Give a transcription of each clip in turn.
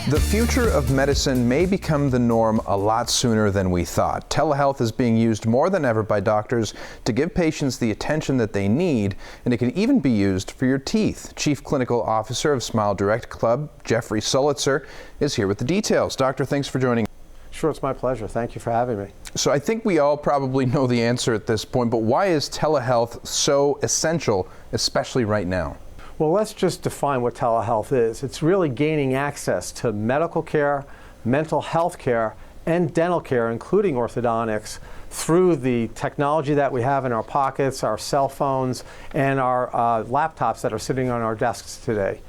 The future of medicine may become the norm a lot sooner than we thought. Telehealth is being used more than ever by doctors to give patients the attention that they need, and it can even be used for your teeth. Chief Clinical Officer of Smile Direct Club, Jeffrey Sulitzer, is here with the details. Doctor, thanks for joining. Sure, it's my pleasure. Thank you for having me. So I think we all probably know the answer at this point, but why is telehealth so essential, especially right now? Well, let's just define what telehealth is. It's really gaining access to medical care, mental health care, and dental care, including orthodontics, through the technology that we have in our pockets, our cell phones, and our laptops that are sitting on our desks today.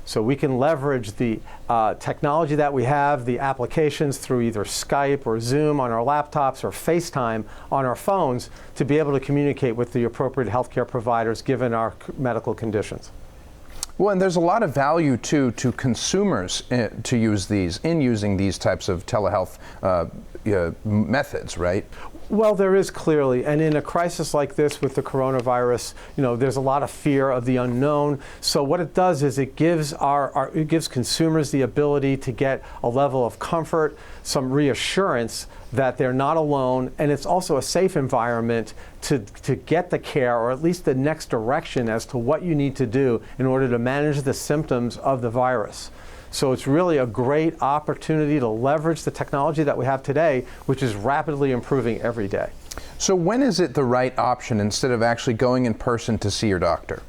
So we can leverage the technology that we have, the applications through either Skype or Zoom on our laptops or FaceTime on our phones to be able to communicate with the appropriate healthcare providers given our medical conditions. Well, and there's a lot of value too to consumers using these types of telehealth methods, right? Well, there is clearly, and in a crisis like this with the coronavirus, there's a lot of fear of the unknown. So what it does is it gives it gives consumers the ability to get a level of comfort, some reassurance that they're not alone, and it's also a safe environment to get the care, or at least the next direction as to what you need to do in order to manage the symptoms of the virus. So it's really a great opportunity to leverage the technology that we have today, which is rapidly improving every day. So when is it the right option instead of actually going in person to see your doctor?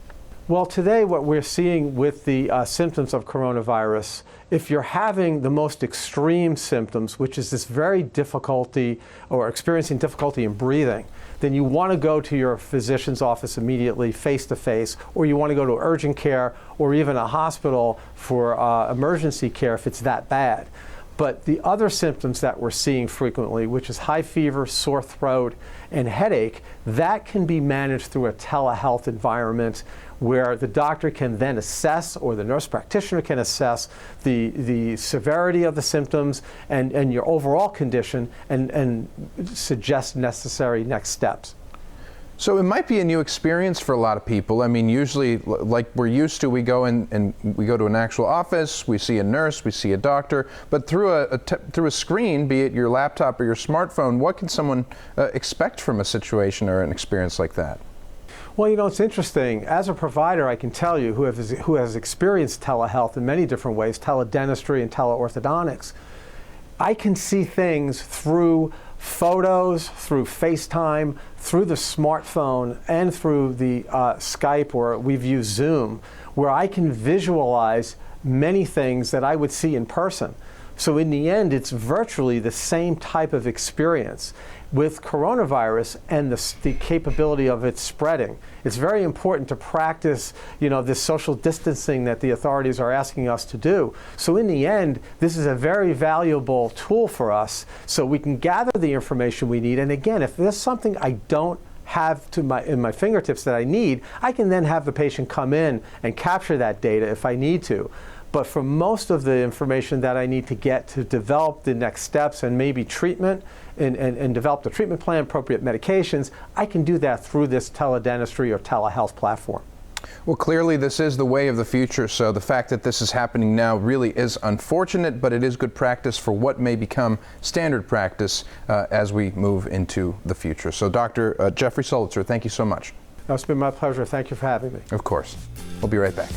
Well, today what we're seeing with the symptoms of coronavirus, if you're having the most extreme symptoms, which is this very difficulty or experiencing difficulty in breathing, then you want to go to your physician's office immediately, face-to-face, or you want to go to urgent care or even a hospital for emergency care if it's that bad. But the other symptoms that we're seeing frequently, which is high fever, sore throat, and headache, that can be managed through a telehealth environment where the doctor can then assess, or the nurse practitioner can assess the severity of the symptoms and your overall condition and suggest necessary next steps. So it might be a new experience for a lot of people. I mean, usually, like we're used to, we go in and we go to an actual office, we see a nurse, we see a doctor, but through a screen, be it your laptop or your smartphone, what can someone expect from a situation or an experience like that? Well, it's interesting. As a provider, I can tell you who has experienced telehealth in many different ways, teledentistry and teleorthodontics, I can see things through photos, through FaceTime, through the smartphone, and through the Skype, or we've used Zoom, where I can visualize many things that I would see in person. So in the end, it's virtually the same type of experience. With coronavirus and the capability of it spreading, it's very important to practice, this social distancing that the authorities are asking us to do. So in the end, this is a very valuable tool for us so we can gather the information we need. And again, if there's something I don't have in my fingertips that I need, I can then have the patient come in and capture that data if I need to. But for most of the information that I need to get to develop the next steps and maybe treatment and develop the treatment plan, appropriate medications, I can do that through this teledentistry or telehealth platform. Well, clearly this is the way of the future, so the fact that this is happening now really is unfortunate, but it is good practice for what may become standard practice as we move into the future. So Dr. Jeffrey Sulitzer, thank you so much. It's been my pleasure. Thank you for having me. Of course. We'll be right back.